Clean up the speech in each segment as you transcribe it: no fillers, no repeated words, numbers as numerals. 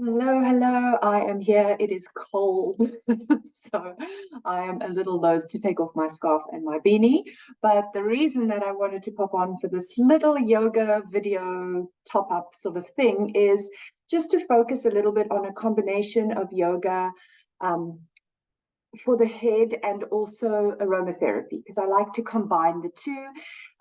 Hello, hello. I am here. It is cold. So I am a little loath to take off my scarf and my beanie. But the reason that I wanted to pop on for this little yoga video top up sort of thing is just to focus a little bit on a combination of yoga um, for the head and also aromatherapy, because I like to combine the two.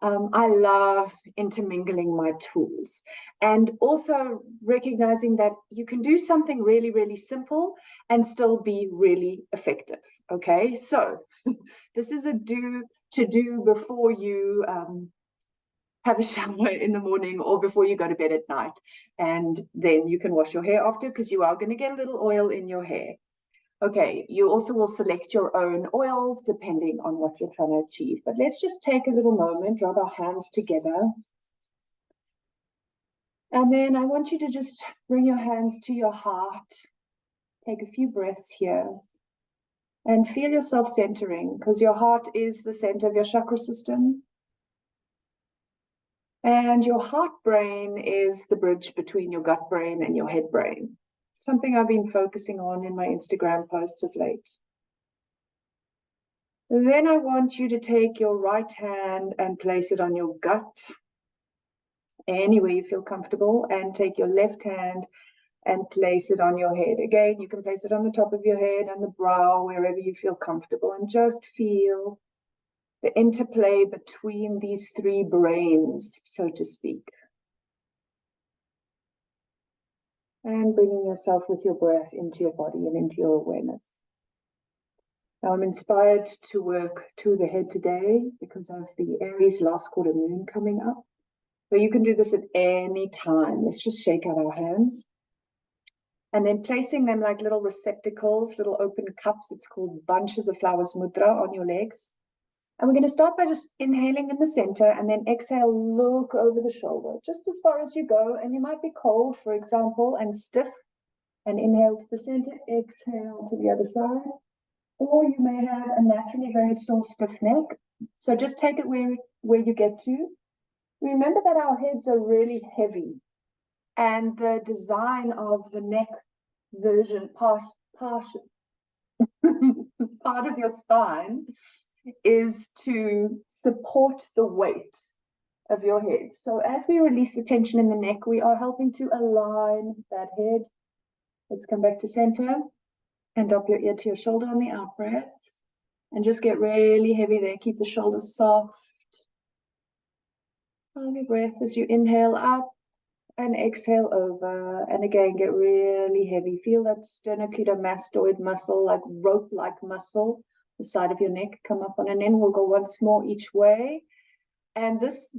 I love intermingling my tools and also recognizing that you can do something really, really simple and still be really effective. Okay, so this is a to do before you have a shower in the morning or before you go to bed at night. And then you can wash your hair after, because you are going to get a little oil in your hair. Okay, you also will select your own oils depending on what you're trying to achieve. But let's just take a little moment, rub our hands together. And then I want you to just bring your hands to your heart. Take a few breaths here. And feel yourself centering, because your heart is the center of your chakra system. And your heart brain is the bridge between your gut brain and your head brain. Something I've been focusing on in my Instagram posts of late. Then I want you to take your right hand and place it on your gut, anywhere you feel comfortable, and take your left hand and place it on your head. Again, you can place it on the top of your head and the brow, wherever you feel comfortable, and just feel the interplay between these three brains, so to speak. And bringing yourself with your breath into your body and into your awareness. Now, I'm inspired to work to the head today because of the Aries last quarter moon coming up. But you can do this at any time. Let's just shake out our hands. And then placing them like little receptacles, little open cups. It's called bunches of flowers mudra on your legs. And we're going to start by just inhaling in the center and then exhale, look over the shoulder, just as far as you go. And you might be cold, for example, and stiff. And inhale to the center, exhale to the other side. Or you may have a naturally very sore, stiff neck. So just take it where you get to. Remember that our heads are really heavy. And the design of the neck version, part of your spine, is to support the weight of your head. So as we release the tension in the neck, we are helping to align that head. Let's come back to center and drop your ear to your shoulder on the out breaths. And just get really heavy there. Keep the shoulders soft. Hold your breath as you inhale up and exhale over. And again, get really heavy. Feel that sternocleidomastoid muscle, like rope-like muscle, the side of your neck come up on an end. We'll go once more each way. And this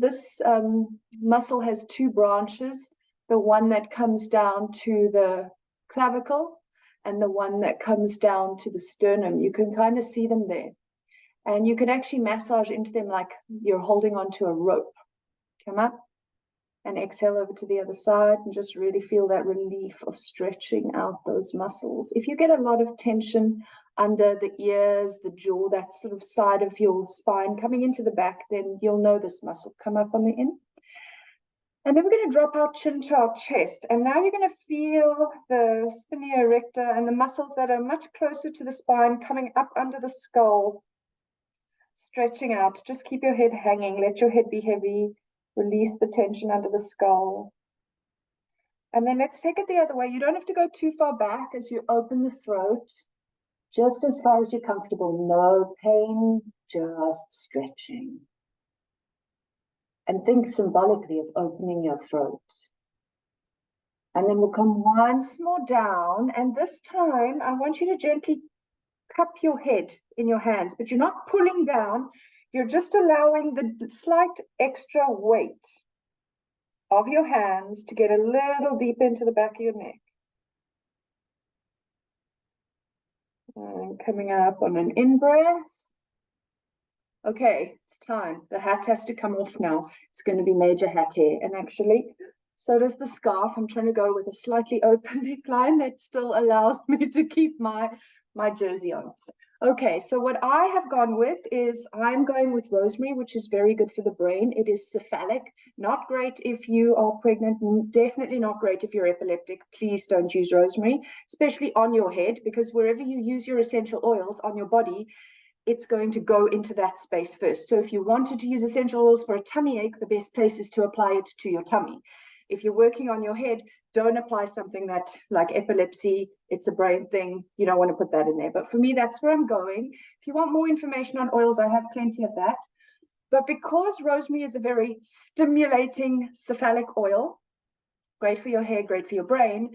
muscle has two branches, the one that comes down to the clavicle and the one that comes down to the sternum. You can kind of see them there. And you can actually massage into them like you're holding onto a rope. Come up and exhale over to the other side and just really feel that relief of stretching out those muscles. If you get a lot of tension under the ears, the jaw, that sort of side of your spine coming into the back, then you'll know this muscle. Come up on the in. And then we're going to drop our chin to our chest. And now you're going to feel the spina erector and the muscles that are much closer to the spine coming up under the skull, stretching out. Just keep your head hanging. Let your head be heavy. Release the tension under the skull. And then let's take it the other way. You don't have to go too far back as you open the throat. Just as far as you're comfortable. No pain, just stretching. And think symbolically of opening your throat. And then we'll come once more down. And this time, I want you to gently cup your head in your hands, but you're not pulling down. You're just allowing the slight extra weight of your hands to get a little deep into the back of your neck. And coming up on an in-breath. Okay, it's time. The hat has to come off now. It's going to be major hat hair. And actually, so does the scarf. I'm trying to go with a slightly open neckline that still allows me to keep my jersey on. Okay, so what I have gone with is I'm going with rosemary, which is very good for the brain. It is cephalic, not great if you are pregnant, definitely not great if you're epileptic. Please don't use rosemary, especially on your head, because wherever you use your essential oils on your body, it's going to go into that space first. So if you wanted to use essential oils for a tummy ache, the best place is to apply it to your tummy. If you're working on your head, don't apply something that, like epilepsy, it's a brain thing. You don't want to put that in there. But for me, that's where I'm going. If you want more information on oils, I have plenty of that. But because rosemary is a very stimulating cephalic oil, great for your hair, great for your brain,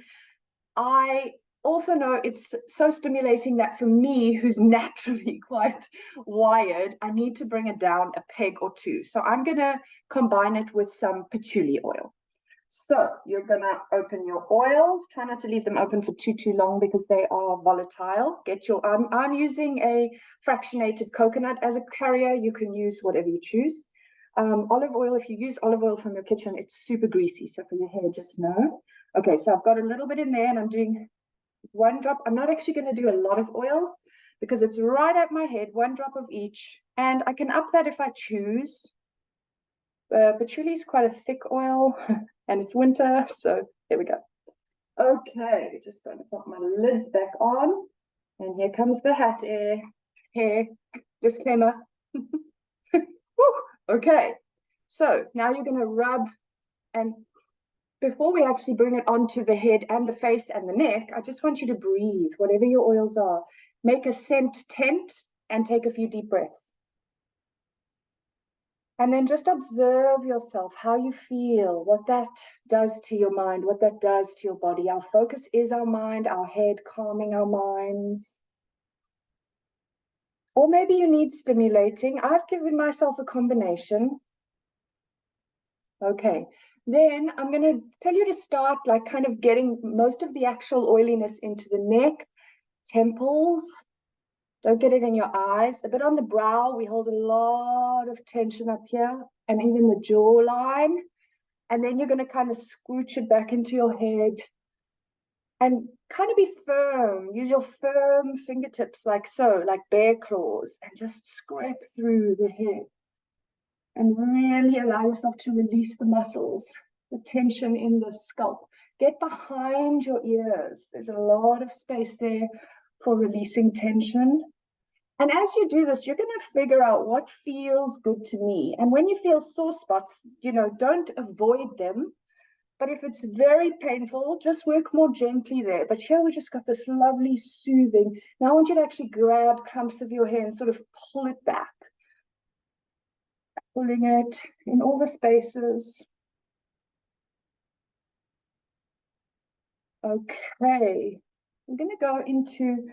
I also know it's so stimulating that for me, who's naturally quite wired, I need to bring it down a peg or two. So I'm going to combine it with some patchouli oil. So you're going to open your oils. Try not to leave them open for too long because they are volatile. Get your, I'm using a fractionated coconut as a carrier. You can use whatever you choose. Olive oil, if you use olive oil from your kitchen, it's super greasy. So for your hair, just know. Okay, so I've got a little bit in there and I'm doing 1 drop. I'm not actually going to do a lot of oils because it's right at my head, 1 drop of each. And I can up that if I choose. Patchouli is quite a thick oil and it's winter, so there we go. Okay, just going to put my lids back on. And here comes the hat air. Hair, disclaimer. Okay, so now you're going to rub, and before we actually bring it onto the head and the face and the neck, I just want you to breathe, whatever your oils are. Make a scent tent and take a few deep breaths. And then just observe yourself, how you feel, what that does to your mind, what that does to your body. Our focus is our mind, our head, calming our minds. Or maybe you need stimulating. I've given myself a combination. Okay, then I'm going to tell you to start like kind of getting most of the actual oiliness into the neck, temples. Don't get it in your eyes. A bit on the brow. We hold a lot of tension up here and even the jawline. And then you're going to kind of scooch it back into your head and kind of be firm. Use your firm fingertips like so, like bear claws, and just scrape through the head. And really allow yourself to release the muscles, the tension in the scalp. Get behind your ears. There's a lot of space there for releasing tension. And as you do this, you're going to figure out what feels good to me. And when you feel sore spots, don't avoid them. But if it's very painful, just work more gently there. But here we just got this lovely soothing. Now I want you to actually grab clumps of your hair and sort of pull it back. Pulling it in all the spaces. Okay, I'm going to go into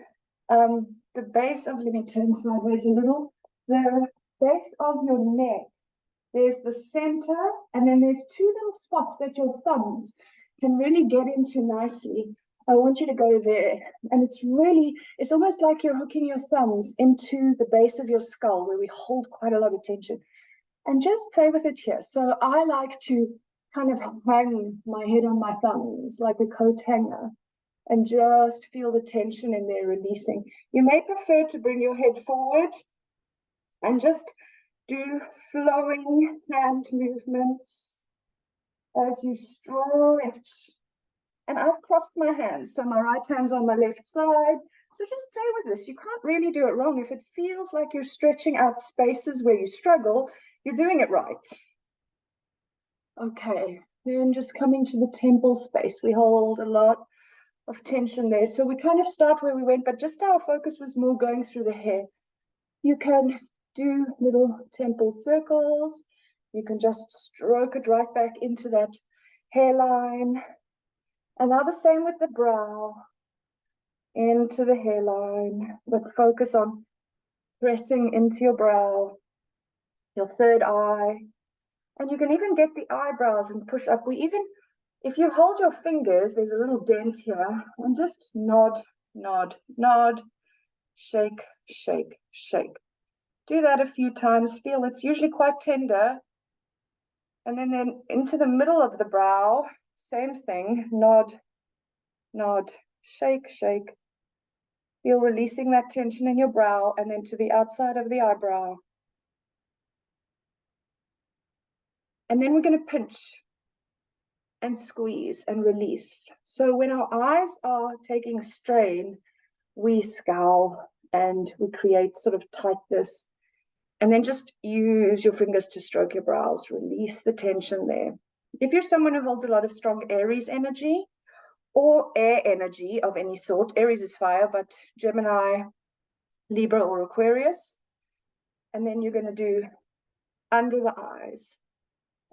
the base of, let me turn sideways a little, the base of your neck. There's the center, and then there's 2 little spots that your thumbs can really get into nicely. I want you to go there, and it's almost like you're hooking your thumbs into the base of your skull where we hold quite a lot of tension. And just play with it here. So I like to kind of hang my head on my thumbs like a coat hanger and just feel the tension in there releasing. You may prefer to bring your head forward and just do flowing hand movements as you stretch. And I've crossed my hands, so my right hand's on my left side. So just play with this. You can't really do it wrong. If it feels like you're stretching out spaces where you struggle, you're doing it right. Okay, then just coming to the temple space. We hold a lot of tension there. So we kind of start where we went, but just our focus was more going through the hair. You can do little temple circles. You can just stroke it right back into that hairline. And now the same with the brow, into the hairline, but focus on pressing into your brow, your third eye. And you can even get the eyebrows and push up. If you hold your fingers, there's a little dent here, and just nod, nod, nod, shake, shake, shake. Do that a few times. Feel it's usually quite tender. And then into the middle of the brow, same thing, nod, nod, shake, shake. Feel releasing that tension in your brow and then to the outside of the eyebrow. And then we're going to pinch and squeeze and release. So when our eyes are taking strain, we scowl and we create sort of tightness. And then just use your fingers to stroke your brows, release the tension there. If you're someone who holds a lot of strong Aries energy or air energy of any sort, Aries is fire, but Gemini, Libra, or Aquarius, and then you're going to do under the eyes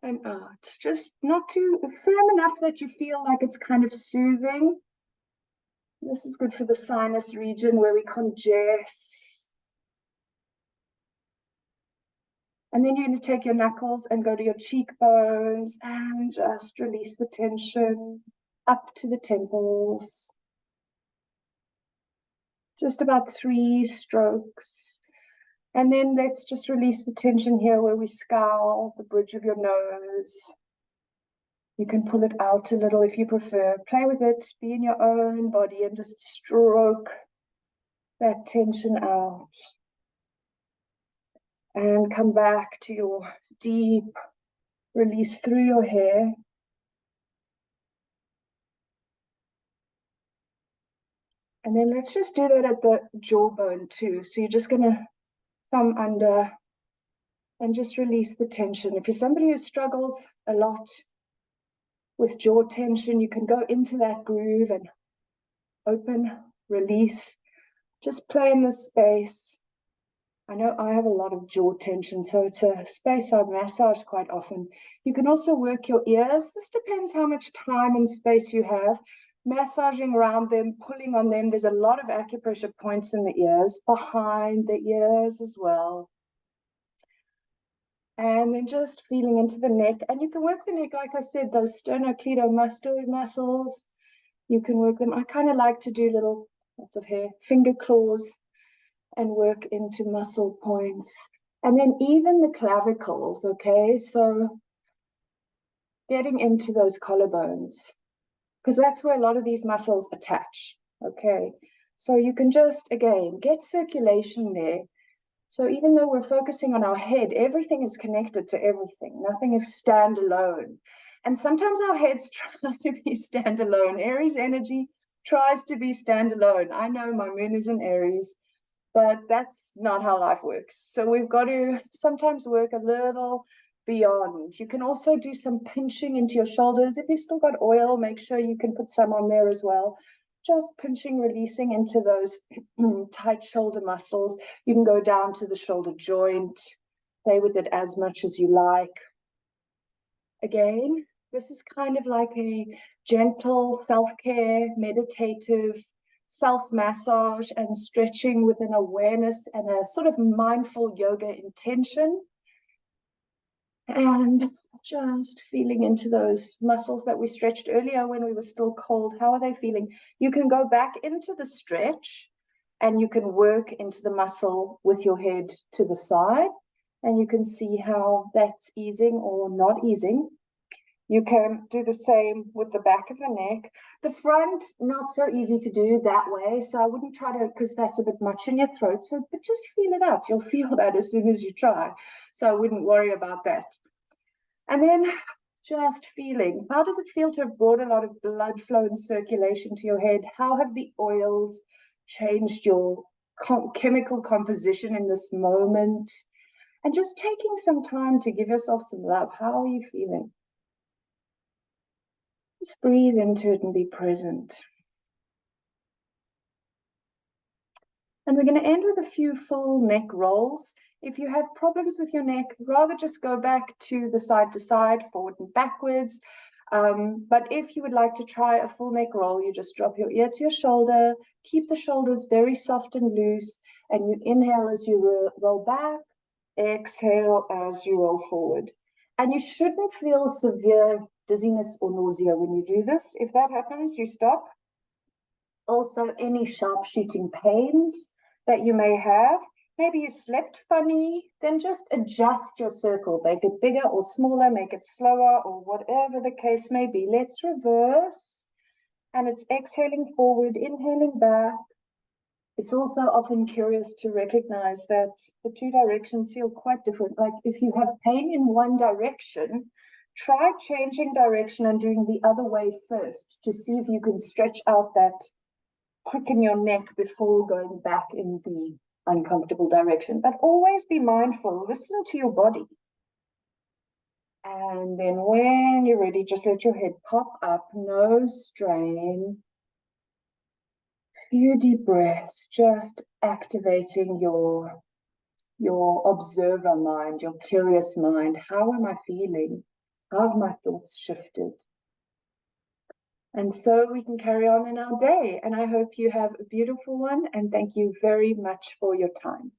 and out, just not too firm enough that you feel like it's kind of soothing. This is good for the sinus region where we congest. And then you're going to take your knuckles and go to your cheekbones and just release the tension up to the temples. Just about 3 strokes. And then let's just release the tension here where we scowl, the bridge of your nose. You can pull it out a little if you prefer. Play with it, be in your own body and just stroke that tension out. And come back to your deep release through your hair. And then let's just do that at the jawbone too. So you're just going to thumb under and just release the tension. If you're somebody who struggles a lot with jaw tension, you can go into that groove and open, release, just play in this space. I know I have a lot of jaw tension, so it's a space I massage quite often. You can also work your ears. This depends how much time and space you have. Massaging around them, pulling on them. There's a lot of acupressure points in the ears, behind the ears as well. And then just feeling into the neck. And you can work the neck, like I said, those sternocleidomastoid muscles. You can work them. I kind of like to do little, lots of hair, finger claws, and work into muscle points. And then even the clavicles, okay? So getting into those collarbones, because that's where a lot of these muscles attach, okay? So you can just, again, get circulation there. So even though we're focusing on our head, everything is connected to everything. Nothing is standalone. And sometimes our heads try to be standalone. Aries energy tries to be standalone. I know my moon is in Aries, but that's not how life works. So we've got to sometimes work a little beyond. You can also do some pinching into your shoulders. If you've still got oil, make sure you can put some on there as well. Just pinching, releasing into those tight shoulder muscles. You can go down to the shoulder joint, play with it as much as you like. Again, this is kind of like a gentle self-care, meditative self-massage and stretching with an awareness and a sort of mindful yoga intention. And just feeling into those muscles that we stretched earlier when we were still cold. How are they feeling? You can go back into the stretch and you can work into the muscle with your head to the side. And you can see how that's easing or not easing. You can do the same with the back of the neck. The front, not so easy to do that way. So I wouldn't try to, because that's a bit much in your throat. So, but just feel it out. You'll feel that as soon as you try. So I wouldn't worry about that. And then just feeling, how does it feel to have brought a lot of blood flow and circulation to your head? How have the oils changed your chemical composition in this moment? And just taking some time to give yourself some love. How are you feeling? Just breathe into it and be present. And we're going to end with a few full neck rolls. If you have problems with your neck, rather just go back to the side to side, forward and backwards. But if you would like to try a full neck roll, you just drop your ear to your shoulder, keep the shoulders very soft and loose, and you inhale as you roll back, exhale as you roll forward. And you shouldn't feel severe dizziness or nausea when you do this. If that happens, you stop. Also, any sharp shooting pains that you may have. Maybe you slept funny, then just adjust your circle. Make it bigger or smaller, make it slower, or whatever the case may be. Let's reverse. And it's exhaling forward, inhaling back, It's also often curious to recognize that the two directions feel quite different. Like if you have pain in one direction, try changing direction and doing the other way first to see if you can stretch out that crick in your neck before going back in the uncomfortable direction. But always be mindful, listen to your body. And then when you're ready, just let your head pop up, no strain. Few deep breaths, just activating your observer mind, your curious mind. How am I feeling? How have my thoughts shifted? And so we can carry on in our day. And I hope you have a beautiful one. And thank you very much for your time.